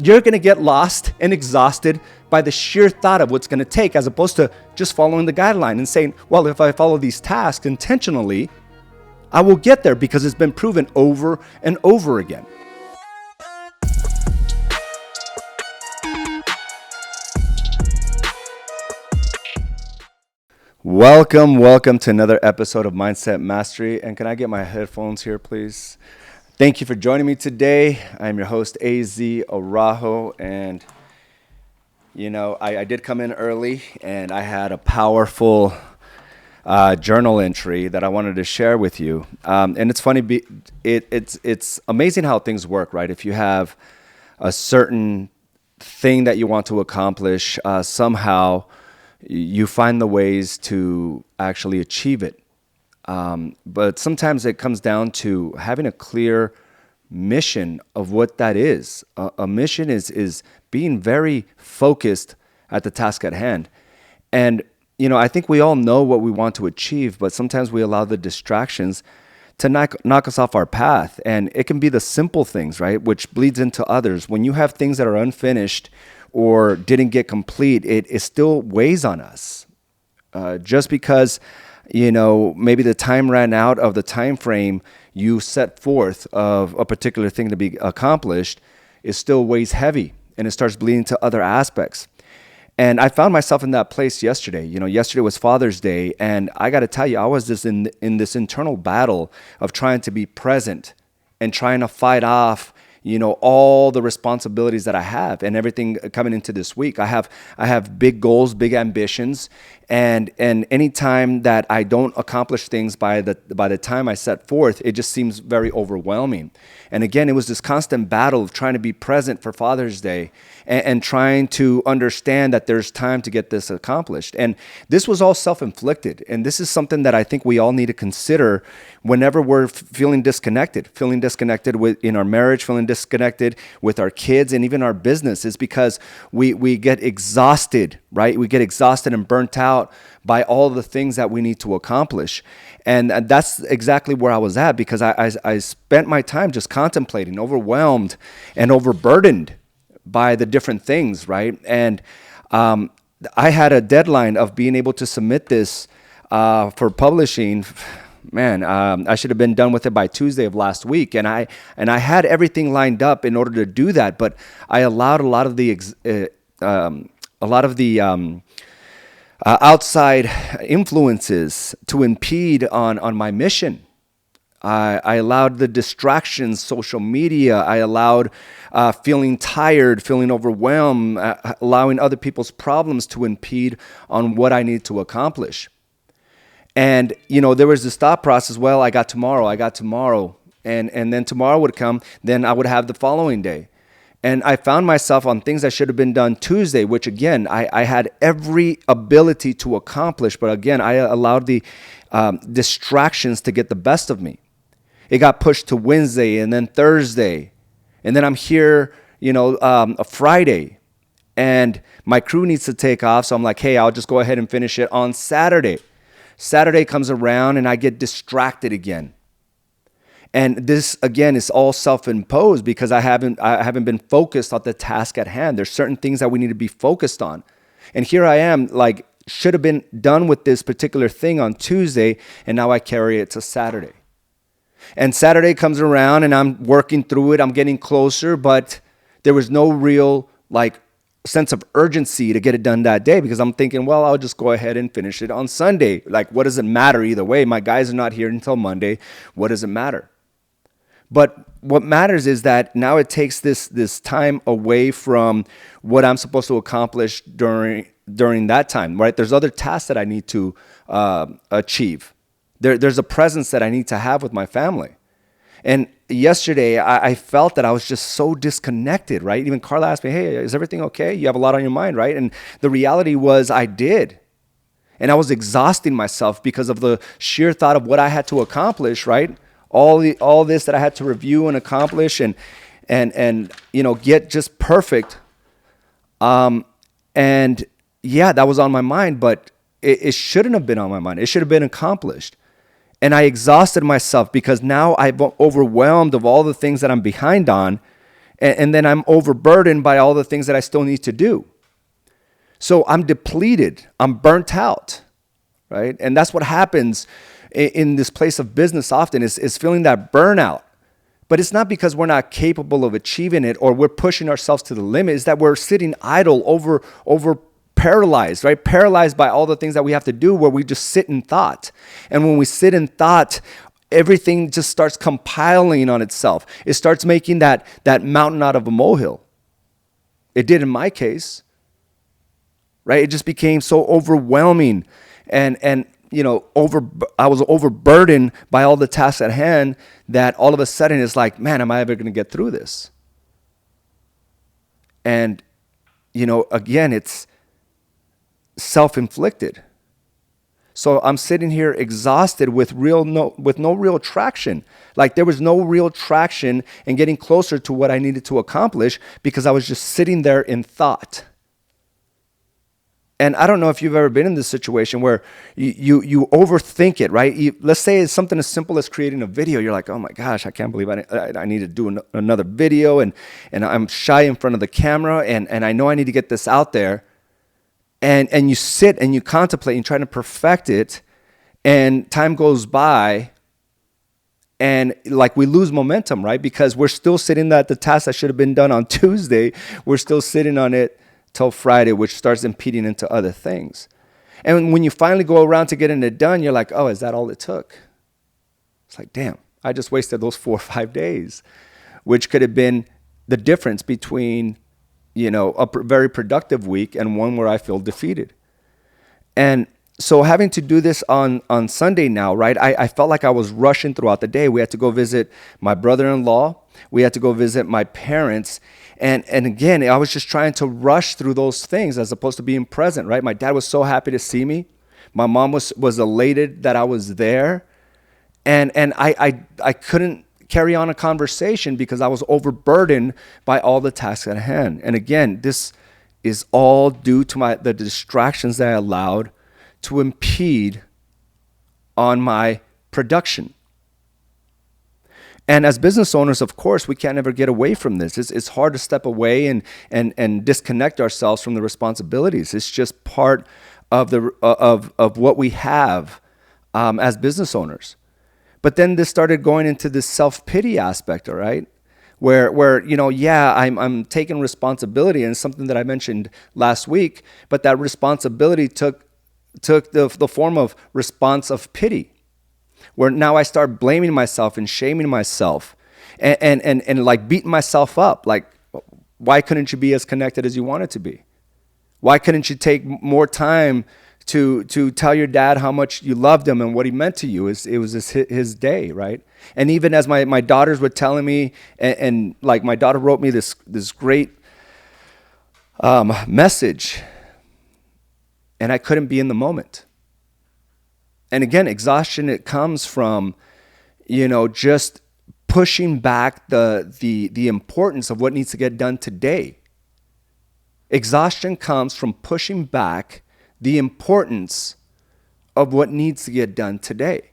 you're going to get lost and exhausted by the sheer thought of what's going to take, as opposed to just following the guideline and saying, well, if I follow these tasks intentionally, I will get there because it's been proven over and over again. Welcome to another episode of Mindset Mastery. And can I get my headphones here, please? Thank you for joining me today. I'm your host, AZ Araujo. And, I did come in early and I had a powerful journal entry that I wanted to share with you. And it's funny, it's amazing how things work, right? If you have a certain thing that you want to accomplish, somehow you find the ways to actually achieve it. But sometimes it comes down to having a clear mission of what that is. A mission is being very focused at the task at hand. And, I think we all know what we want to achieve, but sometimes we allow the distractions to knock us off our path. And it can be the simple things, right? Which bleeds into others. When you have things that are unfinished or didn't get complete, it still weighs on us. Just because, maybe the time ran out of the time frame you set forth of a particular thing to be accomplished, it still weighs heavy and it starts bleeding to other aspects. And I found myself in that place yesterday. Yesterday was Father's Day, and I got to tell you, I was just in this internal battle of trying to be present and trying to fight off all the responsibilities that I have and everything coming into this week. I have big goals, big ambitions, and any time that I don't accomplish things by the time I set forth, it just seems very overwhelming. And again, it was this constant battle of trying to be present for Father's Day and trying to understand that there's time to get this accomplished. And this was all self-inflicted. And this is something that I think we all need to consider whenever we're feeling disconnected in our marriage, feeling disconnected with our kids and even our business, is because we get exhausted, right? We get exhausted and burnt out by all the things that we need to accomplish. And that's exactly where I was at, because I spent my time just contemplating, overwhelmed and overburdened by the different things, right? And I had a deadline of being able to submit this for publishing. Man, I should have been done with it by Tuesday of last week, and I had everything lined up in order to do that, but I allowed a lot of the outside influences to impede on my mission. I allowed the distractions, social media. I allowed feeling tired, feeling overwhelmed, allowing other people's problems to impede on what I need to accomplish. And, there was this thought process, well, I got tomorrow. And then tomorrow would come, then I would have the following day. And I found myself on things that should have been done Tuesday, which again, I had every ability to accomplish. But again, I allowed the distractions to get the best of me. It got pushed to Wednesday and then Thursday. And then I'm here, a Friday. And my crew needs to take off. So I'm like, hey, I'll just go ahead and finish it on Saturday. Saturday comes around and I get distracted again. And this, again, is all self-imposed because I haven't been focused on the task at hand. There's certain things that we need to be focused on. And here I am, like, should have been done with this particular thing on Tuesday, and now I carry it to Saturday. And Saturday comes around and I'm working through it. I'm getting closer, but there was no real, sense of urgency to get it done that day, because I'm thinking, well, I'll just go ahead and finish it on Sunday. What does it matter either way? My guys are not here until Monday. What does it matter? But what matters is that now it takes this time away from what I'm supposed to accomplish during that time, right? There's other tasks that I need to achieve. There's a presence that I need to have with my family. And yesterday, I felt that I was just so disconnected, right? Even Carla asked me, hey, is everything okay? You have a lot on your mind, right? And the reality was I did. And I was exhausting myself because of the sheer thought of what I had to accomplish, right? All this that I had to review and accomplish and get just perfect. And yeah, that was on my mind, but it shouldn't have been on my mind. It should have been accomplished. And I exhausted myself because now I'm overwhelmed of all the things that I'm behind on. And then I'm overburdened by all the things that I still need to do. So I'm depleted. I'm burnt out, right? And that's what happens in this place of business often is feeling that burnout. But it's not because we're not capable of achieving it or we're pushing ourselves to the limit. It's that we're sitting idle, over paralyzed, right? Paralyzed by all the things that we have to do, where we just sit in thought. And when we sit in thought, everything just starts compiling on itself. It starts making that mountain out of a molehill. It did in my case, right? It just became so overwhelming, and I was overburdened by all the tasks at hand that all of a sudden it's like, man, am I ever going to get through this? And, again, it's self-inflicted. So I'm sitting here exhausted with no real traction. Like there was no real traction in getting closer to what I needed to accomplish because I was just sitting there in thought. And I don't know if you've ever been in this situation where you overthink it, right? Let's say it's something as simple as creating a video. You're like, oh my gosh, I can't believe I need to do another video, and I'm shy in front of the camera, and I know I need to get this out there. And you sit and you contemplate and try to perfect it, and time goes by, and like we lose momentum, right? Because we're still sitting at the task that should have been done on Tuesday. We're still sitting on it till Friday, which starts impeding into other things. And when you finally go around to getting it done, you're like, oh, is that all it took? It's like, damn, I just wasted those 4 or 5 days, which could have been the difference between, a very productive week and one where I feel defeated. And so having to do this on Sunday now, right, I felt like I was rushing throughout the day. We had to go visit my brother-in-law. We had to go visit my parents. And again, I was just trying to rush through those things as opposed to being present, right? My dad was so happy to see me. My mom was elated that I was there. And I couldn't carry on a conversation because I was overburdened by all the tasks at hand. And again, this is all due to the distractions that I allowed to impede on my production. And as business owners, of course, we can't ever get away from this. It's hard to step away and disconnect ourselves from the responsibilities. It's just part of of what we have as business owners. But then this started going into this self-pity aspect, all right? Where I'm taking responsibility, and something that I mentioned last week, but that responsibility took the form of response of pity, where now I start blaming myself and shaming myself and like beating myself up. Like, why couldn't you be as connected as you wanted to be? Why couldn't you take more time to tell your dad how much you loved him and what he meant to you? It was his day, right? And even as my daughters were telling me, and like my daughter wrote me this great message, and I couldn't be in the moment. And again, exhaustion, it comes from, just pushing back the importance of what needs to get done today. Exhaustion comes from pushing back the importance of what needs to get done today.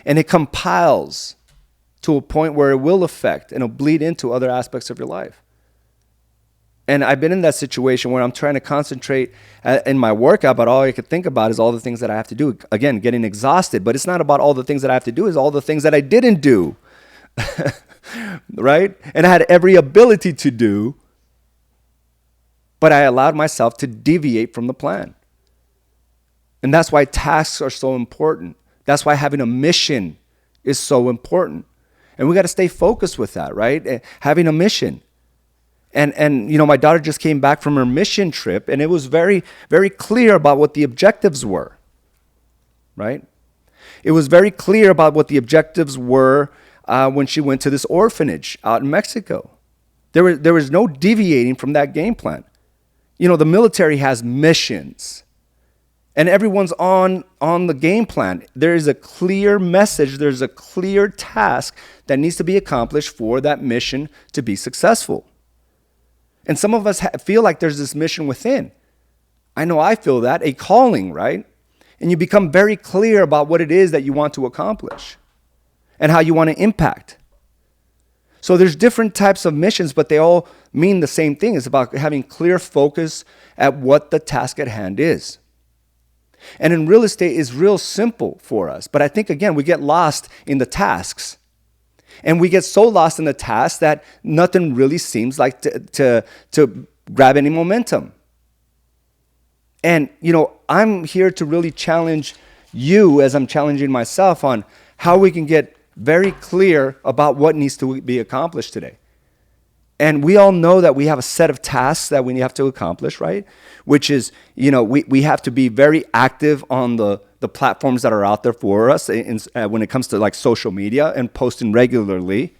And it compiles to a point where it will affect and it'll bleed into other aspects of your life. And I've been in that situation where I'm trying to concentrate in my workout, but all I could think about is all the things that I have to do. Again, getting exhausted, but it's not about all the things that I have to do, it's all the things that I didn't do, right? And I had every ability to do, but I allowed myself to deviate from the plan. And that's why tasks are so important. That's why having a mission is so important. And we got to stay focused with that, right? Having a mission. And my daughter just came back from her mission trip, and it was very, very clear about what the objectives were, right? It was very clear about what the objectives were when she went to this orphanage out in Mexico. There was no deviating from that game plan. The military has missions, and everyone's on the game plan. There is a clear message. There's a clear task that needs to be accomplished for that mission to be successful. And some of us feel like there's this mission within. I know I feel that, a calling, right? And you become very clear about what it is that you want to accomplish and how you want to impact. So there's different types of missions, but they all mean the same thing. It's about having clear focus at what the task at hand is. And in real estate, it's real simple for us. But I think, again, we get lost in the tasks. And we get so lost in the tasks that nothing really seems like to grab any momentum. And, I'm here to really challenge you as I'm challenging myself on how we can get very clear about what needs to be accomplished today. And we all know that we have a set of tasks that we have to accomplish, right? Which is, we have to be very active on the platforms that are out there for us when it comes to like social media and posting regularly,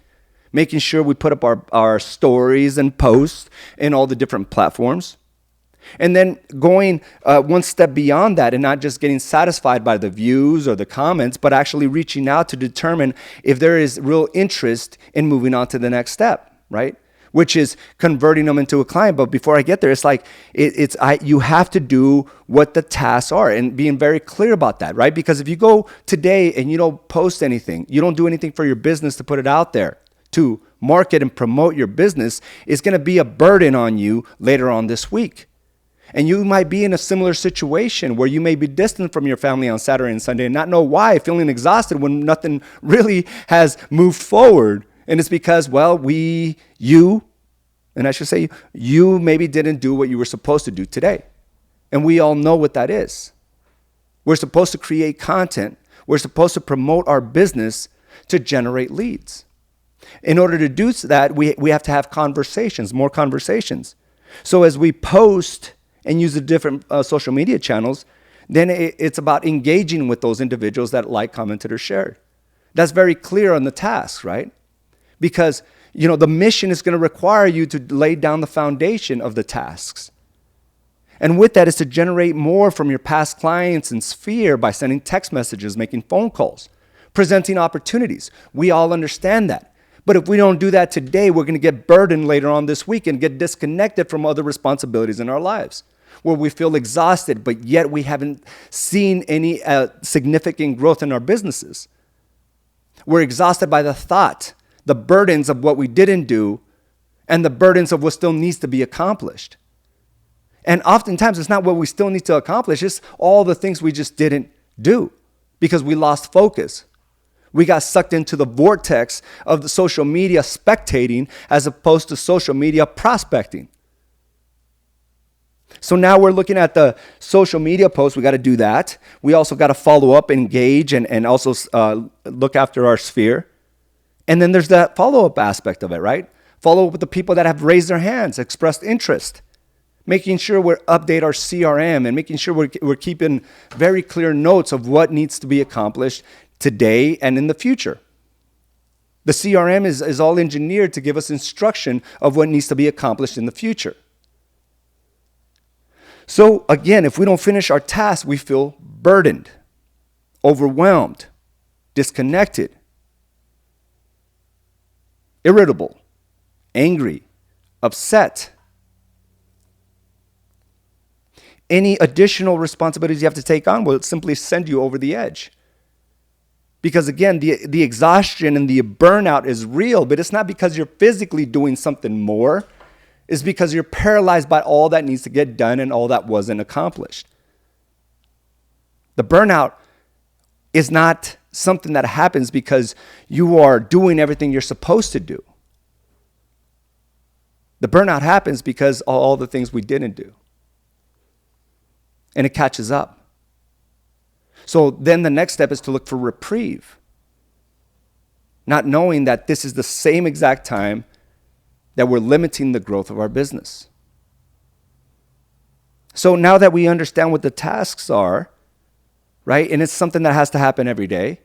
making sure we put up our stories and posts in all the different platforms. And then going one step beyond that and not just getting satisfied by the views or the comments, but actually reaching out to determine if there is real interest in moving on to the next step, right? Which is converting them into a client. But before I get there, it's like you have to do what the tasks are and being very clear about that, right? Because if you go today and you don't post anything, you don't do anything for your business to put it out there to market and promote your business, it's going to be a burden on you later on this week. And you might be in a similar situation where you may be distant from your family on Saturday and Sunday and not know why, feeling exhausted when nothing really has moved forward. And it's because, you maybe didn't do what you were supposed to do today. And we all know what that is. We're supposed to create content. We're supposed to promote our business to generate leads. In order to do that, we have to have conversations, more conversations. So as we post and use the different social media channels, then it's about engaging with those individuals that like, commented, or shared. That's very clear on the tasks, right? Because, the mission is going to require you to lay down the foundation of the tasks. And with that is to generate more from your past clients and sphere by sending text messages, making phone calls, presenting opportunities. We all understand that. But if we don't do that today, we're going to get burdened later on this week and get disconnected from other responsibilities in our lives, where we feel exhausted, but yet we haven't seen any significant growth in our businesses. We're exhausted by the thought, the burdens of what we didn't do, and the burdens of what still needs to be accomplished. And oftentimes, it's not what we still need to accomplish, it's all the things we just didn't do because we lost focus. We got sucked into the vortex of the social media spectating as opposed to social media prospecting. So now we're looking at the social media posts. We got to do that. We also got to follow up, engage, and also look after our sphere. And then there's that follow-up aspect of it, right? Follow up with the people that have raised their hands, expressed interest, making sure we update our CRM and making sure we're keeping very clear notes of what needs to be accomplished today and in the future. The CRM is all engineered to give us instruction of what needs to be accomplished in the future. So again, if we don't finish our task, we feel burdened, overwhelmed, disconnected, irritable, angry, upset. Any additional responsibilities you have to take on will simply send you over the edge. Because again, the exhaustion and the burnout is real, but it's not because you're physically doing something more. It's because you're paralyzed by all that needs to get done and all that wasn't accomplished. The burnout is not something that happens because you are doing everything you're supposed to do. The burnout happens because of all the things we didn't do. And it catches up. So then the next step is to look for reprieve. Not knowing that this is the same exact time that we're limiting the growth of our business. So now that we understand what the tasks are, right, and it's something that has to happen every day,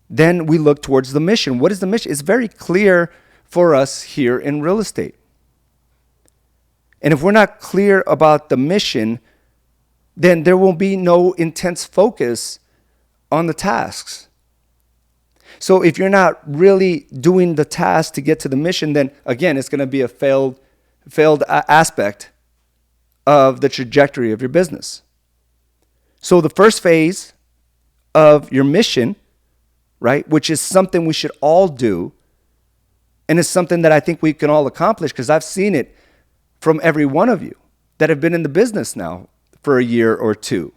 then we look towards the mission. What is the mission? It's very clear for us here in real estate. And if we're not clear about the mission, then there will be no intense focus on the tasks. So if you're not really doing the task to get to the mission, then again, it's going to be a failed aspect of the trajectory of your business. So the first phase of your mission, right, which is something we should all do, And it's something that I think we can all accomplish because I've seen it from every one of you that have been in the business now for a year or two.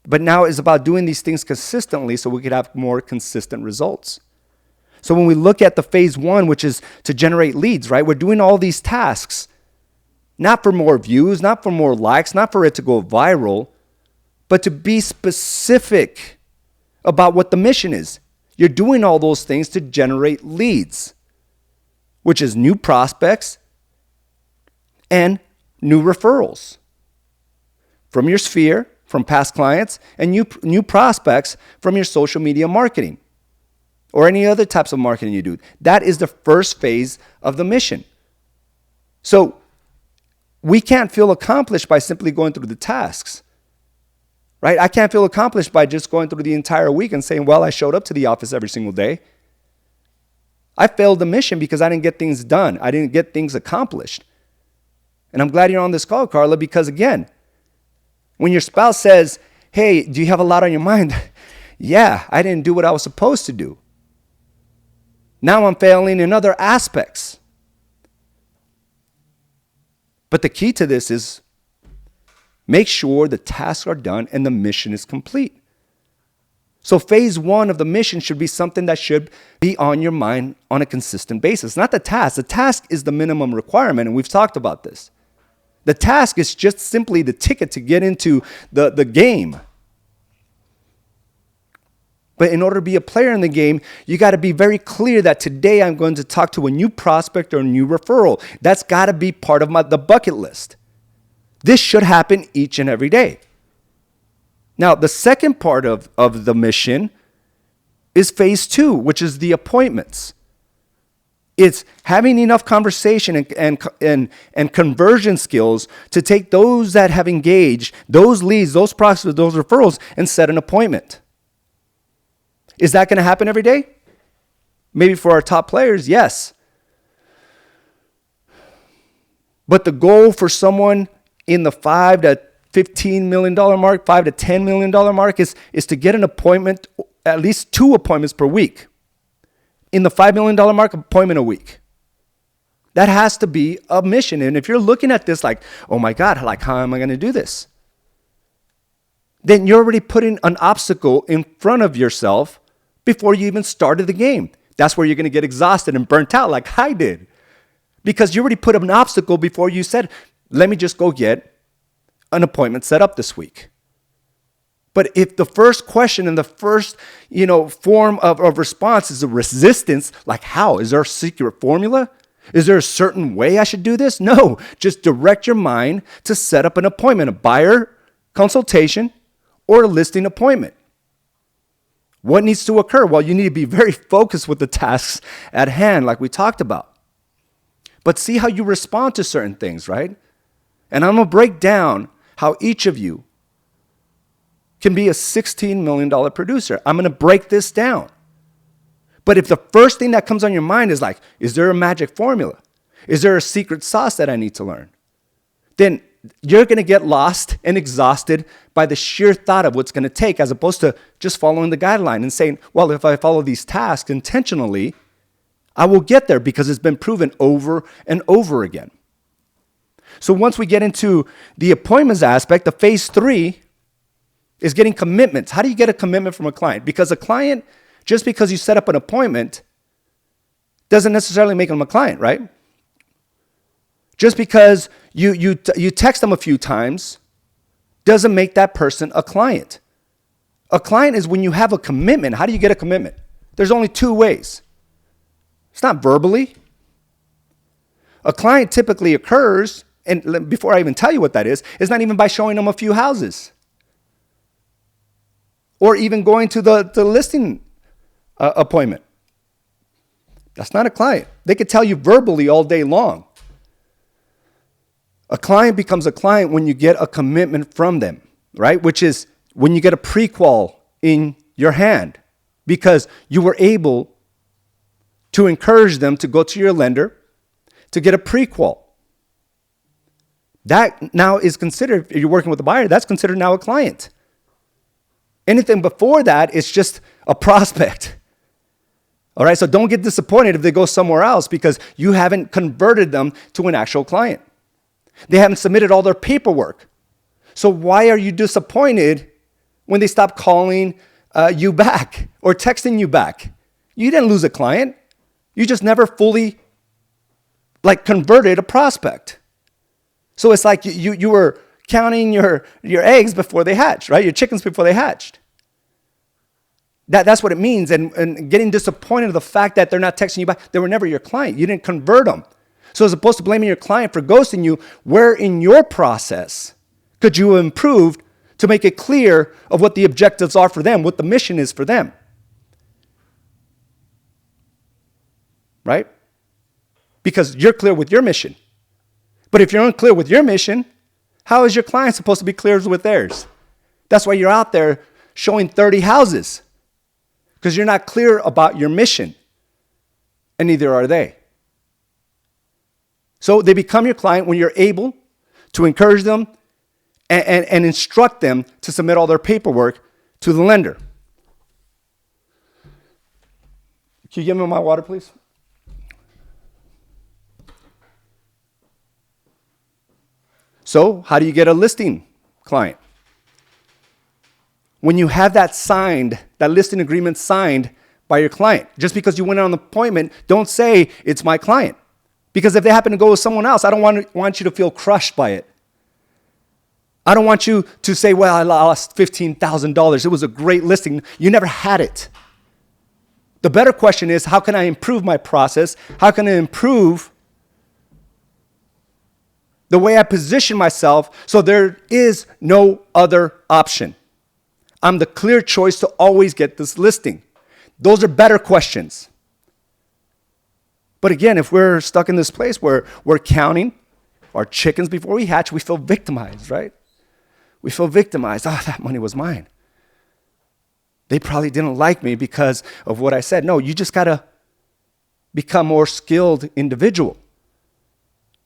But now it's about doing these things consistently so we could have more consistent results. So when we look at the phase one, which is to generate leads, right? We're doing all these tasks, not for more views, not for more likes, not for it to go viral, but to be specific about what the mission is. You're doing all those things to generate leads, which is new prospects and new referrals from your sphere, from past clients, and new prospects from your social media marketing or any other types of marketing you do. That is the first phase of the mission. So we can't feel accomplished by simply going through the tasks, right? I can't feel accomplished by just going through the entire week and saying, well, I showed up to the office every single day. I failed the mission because I didn't get things done. I didn't get things accomplished. And I'm glad you're on this call, Carla, because again, when your spouse says, hey, do you have a lot on your mind? Yeah, I didn't do what I was supposed to do. Now I'm failing in other aspects. But the key to this is make sure the tasks are done and the mission is complete. So phase one of the mission should be something that should be on your mind on a consistent basis. Not the task. The task is the minimum requirement, and we've talked about this. The task is just simply the ticket to get into the game. But in order to be a player in the game, you got to be very clear that today I'm going to talk to a new prospect or a new referral. That's got to be part of the bucket list. This should happen each and every day. Now, the second part of the mission is phase two, which is the appointments. It's having enough conversation and conversion skills to take those that have engaged, those leads, those prospects, those referrals, and set an appointment. Is that going to happen every day? Maybe for our top players, yes. But the goal for someone in the $5 to $15 million mark, $5 to $10 million mark is to get an appointment, at least 2 appointments per week. In the $5 million mark, appointment a week. That has to be a mission. And if you're looking at this like, oh my God, like how am I going to do this? Then you're already putting an obstacle in front of yourself before you even started the game. That's where you're going to get exhausted and burnt out like I did. Because you already put up an obstacle before you said, let me just go get an appointment set up this week. But if the first question and the first, form of response is a resistance, like how? Is there a secret formula? Is there a certain way I should do this? No, just direct your mind to set up an appointment, a buyer consultation or a listing appointment. What needs to occur? Well, you need to be very focused with the tasks at hand, like we talked about. But see how you respond to certain things, right? And I'm going to break down how each of you can be a $16 million producer. I'm going to break this down. But if the first thing that comes on your mind is like, is there a magic formula? Is there a secret sauce that I need to learn? Then you're going to get lost and exhausted by the sheer thought of what's going to take, as opposed to just following the guideline and saying, well, if I follow these tasks intentionally, I will get there because it's been proven over and over again. So once we get into the appointments aspect, the phase 3 is getting commitments. How do you get a commitment from a client? Because a client, just because you set up an appointment, doesn't necessarily make them a client, right? Just because you text them a few times doesn't make that person a client. A client is when you have a commitment. How do you get a commitment? There's only 2 ways. It's not verbally. A client typically occurs, and before I even tell you what that is, it's not even by showing them a few houses or even going to the listing appointment. That's not a client. They could tell you verbally all day long. A client becomes a client when you get a commitment from them, right? Which is when you get a pre-qual in your hand because you were able to encourage them to go to your lender to get a pre-qual. That now is considered, if you're working with a buyer, that's considered now a client. Anything before that is just a prospect. All right, so don't get disappointed if they go somewhere else because you haven't converted them to an actual client. They haven't submitted all their paperwork. So why are you disappointed when they stop calling you back or texting you back? You didn't lose a client. You just never fully converted a prospect. So it's like you were counting your eggs before they hatched, right? Your chickens before they hatched. That's what it means. And getting disappointed of the fact that they're not texting you back, they were never your client. You didn't convert them. So as opposed to blaming your client for ghosting you, where in your process could you have improved to make it clear of what the objectives are for them, what the mission is for them? Right? Because you're clear with your mission. But if you're unclear with your mission, how is your client supposed to be clear with theirs? That's why you're out there showing 30 houses. Because you're not clear about your mission. And neither are they. So they become your client when you're able to encourage them and instruct them to submit all their paperwork to the lender. Can you give me my water, please? So how do you get a listing client? When you have that signed, that listing agreement signed by your client. Just because you went on an appointment, don't say it's my client. Because if they happen to go with someone else, I don't want you to feel crushed by it. I don't want you to say, well, I lost $15,000. It was a great listing. You never had it. The better question is, how can I improve my process? How can I improve the way I position myself so there is no other option? I'm the clear choice to always get this listing. Those are better questions. But again, if we're stuck in this place where we're counting our chickens before we hatch, we feel victimized, right? We feel victimized. Oh, that money was mine. They probably didn't like me because of what I said. No, you just got to become a more skilled individual,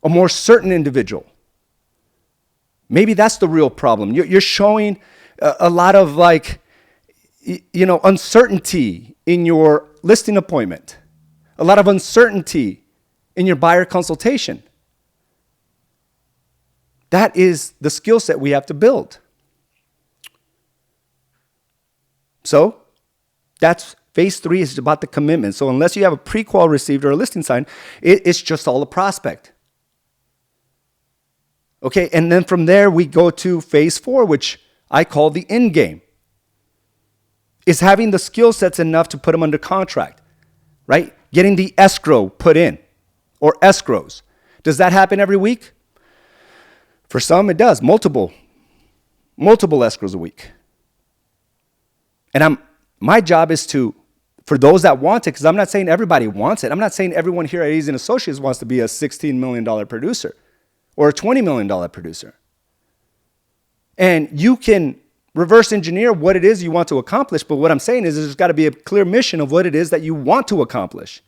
a more certain individual. Maybe that's the real problem. You're showing a lot of uncertainty in your listing appointment, a lot of uncertainty in your buyer consultation. That is the skill set we have to build. So that's phase 3 is about the commitment. So unless you have a pre-qual received or a listing signed, it's just all a prospect. Okay, and then from there we go to phase 4, which I call the end game. Is having the skill sets enough to put them under contract, right? Getting the escrow put in, or escrows. Does that happen every week? For some, it does. Multiple escrows a week. And my job is for those that want it, because I'm not saying everybody wants it. I'm not saying everyone here at Easy & Associates wants to be a $16 million producer or a $20 million producer. And you can reverse engineer what it is you want to accomplish, but what I'm saying is there's got to be a clear mission of what it is that you want to accomplish.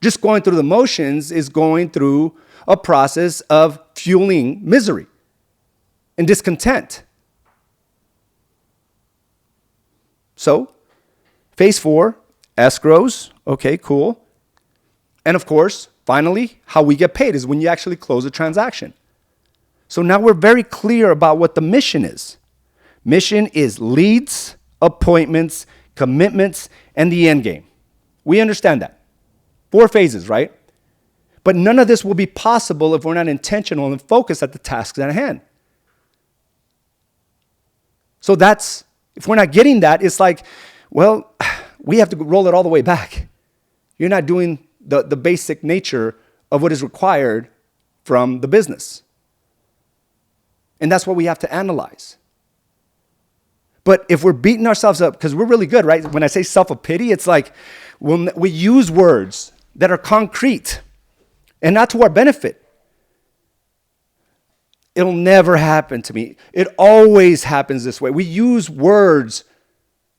Just going through the motions is going through a process of fueling misery and discontent. So, phase 4, escrows, okay, cool. And of course, finally, how we get paid is when you actually close a transaction. So now we're very clear about what the mission is. Mission is leads, appointments, commitments, and the end game. We understand that. 4 phases, right? But none of this will be possible if we're not intentional and focused at the tasks at hand. So if we're not getting that, it's like, well, we have to roll it all the way back. You're not doing the basic nature of what is required from the business. And that's what we have to analyze. But if we're beating ourselves up, because we're really good, right? When I say self-pity, it's like when we use words that are concrete and not to our benefit. It'll never happen to me. It always happens this way. We use words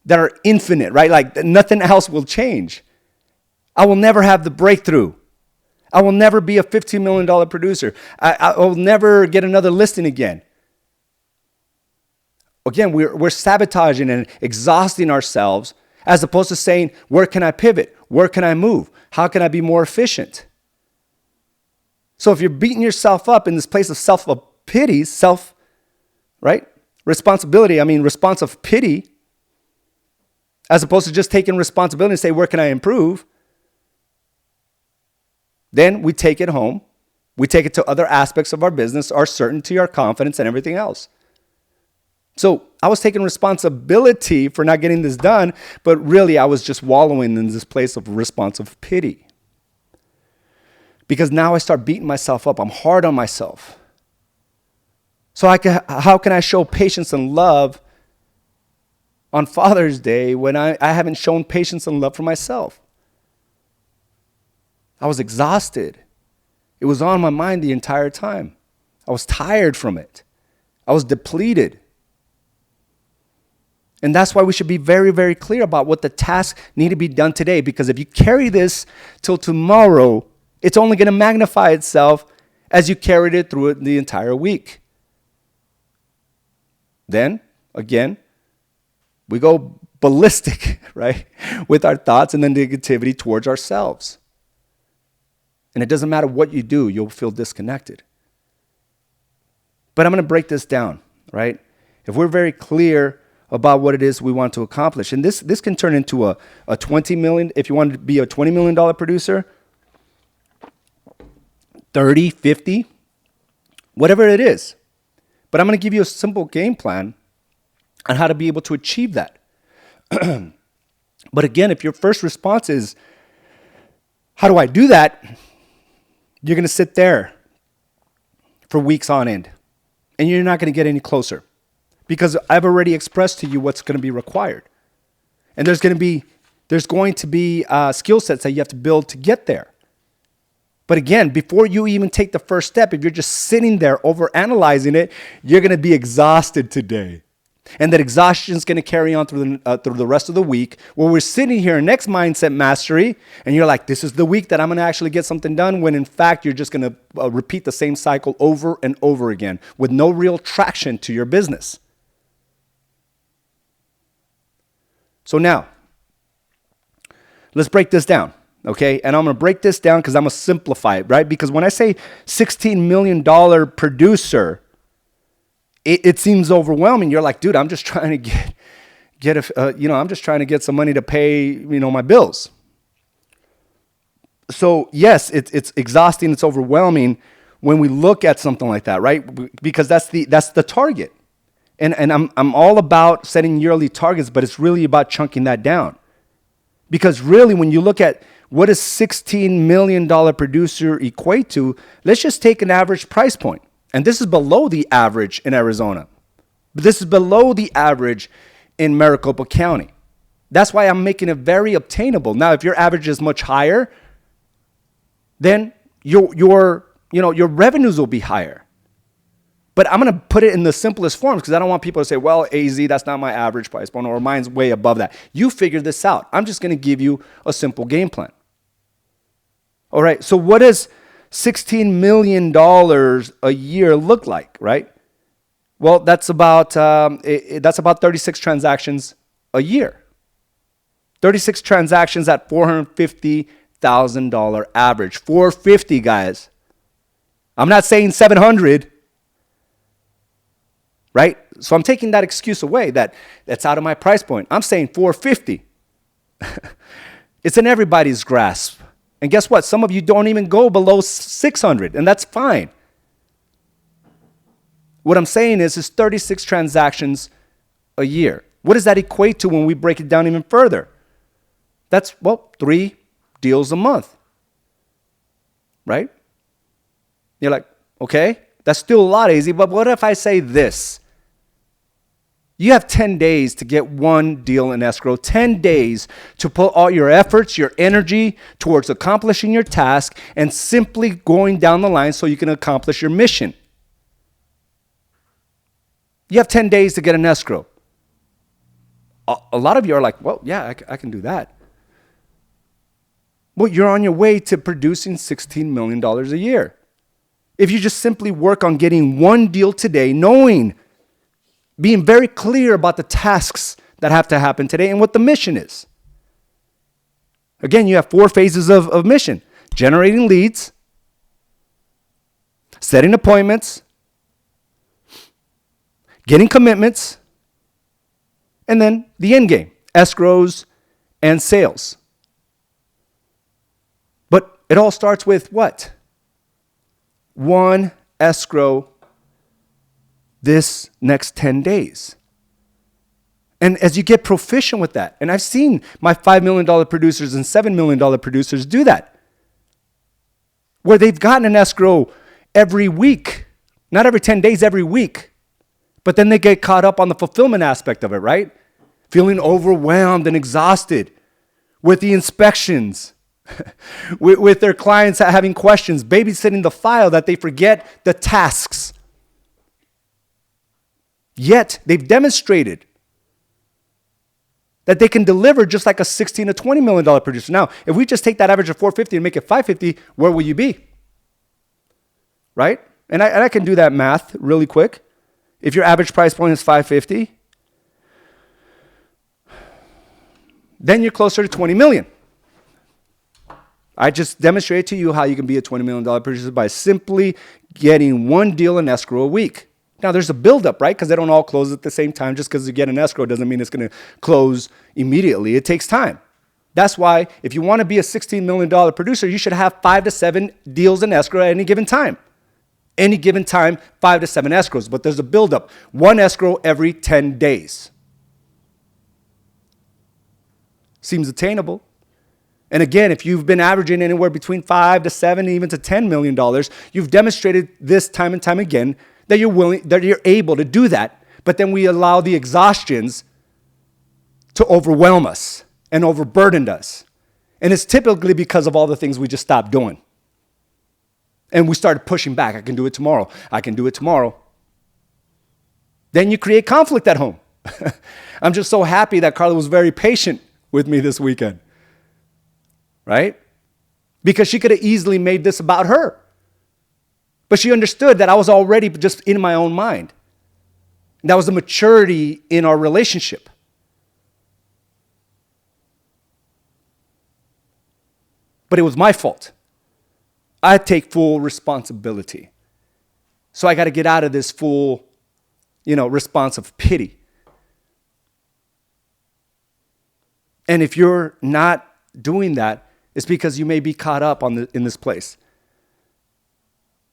that are infinite, right? Like nothing else will change. I will never have the breakthrough. I will never be a $15 million producer. I will never get another listing again. Again, we're sabotaging and exhausting ourselves as opposed to saying, where can I pivot? Where can I move? How can I be more efficient? So if you're beating yourself up in this place of self-pity, right? Response of pity, as opposed to just taking responsibility and say, where can I improve? Then we take it home. We take it to other aspects of our business, our certainty, our confidence, and everything else. So I was taking responsibility for not getting this done, but really I was just wallowing in this place of responsive pity. Because now I start beating myself up. I'm hard on myself. So how can I show patience and love on Father's Day when I haven't shown patience and love for myself? I was exhausted. It was on my mind the entire time. I was tired from it. I was depleted. And that's why we should be very, very clear about what the tasks need to be done today. Because if you carry this till tomorrow, it's only going to magnify itself as you carried it through the entire week. Then, again, we go ballistic, right, with our thoughts and then negativity towards ourselves. And it doesn't matter what you do, you'll feel disconnected. But I'm going to break this down, right? If we're very clear about what it is we want to accomplish, and this can turn into a $20 million, if you want to be a $20 million producer, 30, 50, whatever it is. But I'm going to give you a simple game plan on how to be able to achieve that. But again, if your first response is, how do I do that? You're going to sit there for weeks on end, and you're not going to get any closer because I've already expressed to you what's going to be required. And there's going to be skill sets that you have to build to get there. But again, before you even take the first step, if you're just sitting there overanalyzing it, you're going to be exhausted today. And that exhaustion is going to carry on through the rest of the week, where we're sitting here next Mindset Mastery, and you're like, this is the week that I'm going to actually get something done, when in fact you're just going to repeat the same cycle over and over again with no real traction to your business. So now, let's break this down, okay? And I'm going to break this down because I'm going to simplify it, right? Because when I say $16 million producer, it seems overwhelming. You're like, dude, I'm just trying to I'm just trying to get some money to pay, my bills. So yes, it's exhausting. It's overwhelming when we look at something like that, right? Because that's the target. And I'm all about setting yearly targets, but it's really about chunking that down. Because really, when you look at what does $16 million producer equate to, let's just take an average price point. And this is below the average in Arizona. But this is below the average in Maricopa County. That's why I'm making it very obtainable. Now, if your average is much higher, then your revenues will be higher. But I'm going to put it in the simplest forms because I don't want people to say, well, AZ, that's not my average price point, or mine's way above that. You figure this out. I'm just going to give you a simple game plan. All right, so what does $16 million a year look like, right? Well, that's about 36 transactions a year. 36 transactions at $450,000 average. $450, guys. I'm not saying 700, right? So I'm taking that excuse away that's out of my price point. I'm saying 450. It's in everybody's grasp. And guess what? Some of you don't even go below 600, and that's fine. What I'm saying is 36 transactions a year. What does that equate to when we break it down even further? That's, 3 deals a month, right? You're like, okay, that's still a lot, AZ, but what if I say this? You have 10 days to get one deal in escrow, 10 days to put all your efforts, your energy towards accomplishing your task and simply going down the line so you can accomplish your mission. You have 10 days to get an escrow. A lot of you are like, well, yeah, I can do that. Well, you're on your way to producing $16 million a year. If you just simply work on getting one deal today, being very clear about the tasks that have to happen today and what the mission is. Again, you have 4 phases of mission: generating leads, setting appointments, getting commitments, and then the end game, escrows and sales. But it all starts with what? 1 escrow this next 10 days. And as you get proficient with that, and I've seen my $5 million producers and $7 million producers do that, where they've gotten an escrow every week, not every 10 days, every week. But then they get caught up on the fulfillment aspect of it, right? Feeling overwhelmed and exhausted with the inspections, with their clients having questions, babysitting the file, that they forget the tasks. Yet they've demonstrated that they can deliver just like a $16 to $20 million producer. Now, if we just take that average of 450 and make it 550, where will you be? Right? And I can do that math really quick. If your average price point is 550, then you're closer to 20 million. I just demonstrated to you how you can be a $20 million producer by simply getting 1 deal in escrow a week. Now, there's a buildup, right? Because they don't all close at the same time. Just because you get an escrow doesn't mean it's going to close immediately. It takes time. That's why if you want to be a $16 million producer, you should have 5 to 7 deals in escrow at any given time. Any given time, 5 to 7 escrows. But there's a buildup. 1 escrow every 10 days. Seems attainable. And again, if you've been averaging anywhere between 5 to 7, even to $10 million, you've demonstrated this time and time again that you're able to do that. But then we allow the exhaustions to overwhelm us and overburden us. And it's typically because of all the things we just stopped doing. And we started pushing back. I can do it tomorrow. I can do it tomorrow. Then you create conflict at home. I'm just so happy that Carla was very patient with me this weekend. Right? Because she could have easily made this about her. But she understood that I was already just in my own mind. And that was the maturity in our relationship. But it was my fault. I take full responsibility. So I got to get out of this full, response of pity. And if you're not doing that, it's because you may be caught up in this place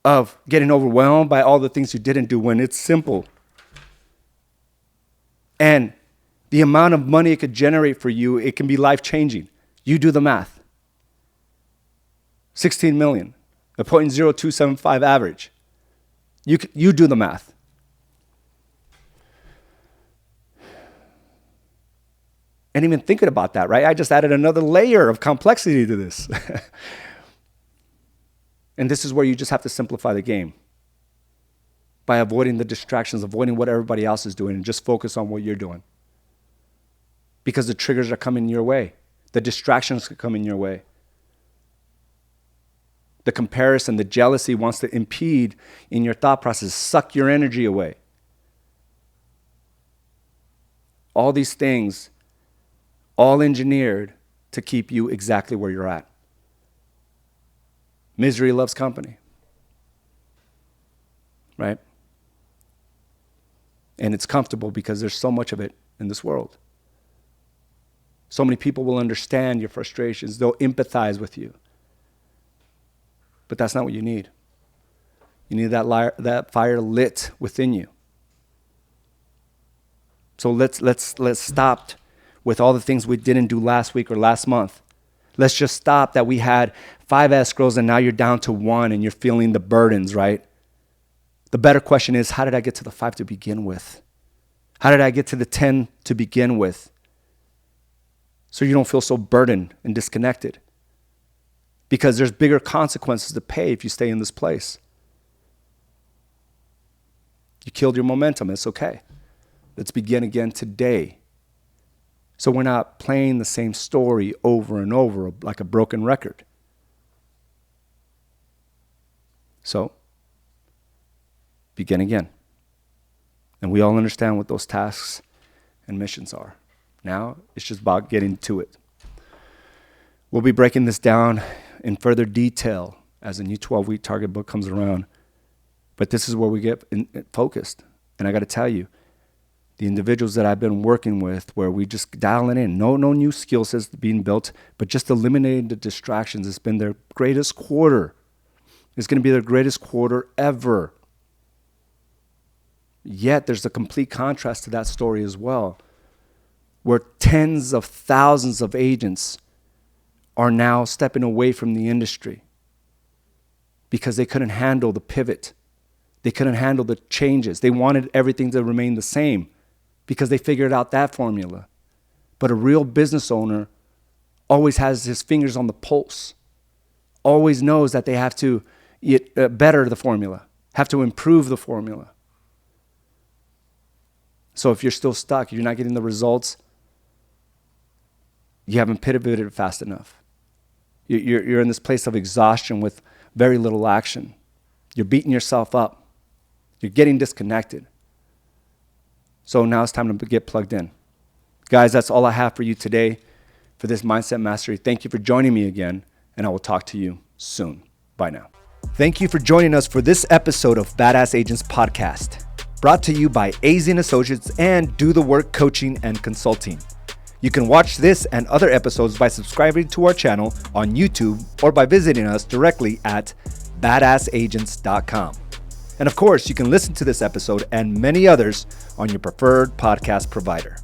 of getting overwhelmed by all the things you didn't do when it's simple. And the amount of money it could generate for you, it can be life-changing. You do the math. 16 million, a 0.0275 average. You do the math. And even thinking about that, right? I just added another layer of complexity to this. And this is where you just have to simplify the game by avoiding the distractions, avoiding what everybody else is doing, and just focus on what you're doing. Because the triggers are coming your way. The distractions are coming your way. The comparison, the jealousy wants to impede in your thought process, suck your energy away. All these things, all engineered to keep you exactly where you're at. Misery loves company. Right? And it's comfortable because there's so much of it in this world. So many people will understand your frustrations. They'll empathize with you. But that's not what you need. You need that fire lit within you. So let's stop with all the things we didn't do last week or last month. Let's just stop that we had 5 escrows and now you're down to 1 and you're feeling the burdens, right? The better question is, how did I get to the 5 to begin with? How did I get to the 10 to begin with? So you don't feel so burdened and disconnected. Because there's bigger consequences to pay if you stay in this place. You killed your momentum. It's okay. Let's begin again today. So we're not playing the same story over and over like a broken record. So, begin again. And we all understand what those tasks and missions are. Now, it's just about getting to it. We'll be breaking this down in further detail as a new 12-week target book comes around. But this is where we get focused. And I got to tell you, the individuals that I've been working with, where we just dialing in, no new skill sets being built, but just eliminating the distractions. It's been their greatest quarter. It's going to be their greatest quarter ever. Yet there's a complete contrast to that story as well, where tens of thousands of agents are now stepping away from the industry because they couldn't handle the pivot. They couldn't handle the changes. They wanted everything to remain the same because they figured out that formula. But a real business owner always has his fingers on the pulse, always knows that they have to better the formula, have to improve the formula. So if you're still stuck, you're not getting the results, you haven't pivoted fast enough. You're in this place of exhaustion with very little action. You're beating yourself up. You're getting disconnected. So now it's time to get plugged in. Guys, that's all I have for you today for this Mindset Mastery. Thank you for joining me again, and I will talk to you soon. Bye now. Thank you for joining us for this episode of Badass Agents Podcast, brought to you by AZ & Associates and Do the Work Coaching and Consulting. You can watch this and other episodes by subscribing to our channel on YouTube or by visiting us directly at badassagents.com. And of course, you can listen to this episode and many others on your preferred podcast provider.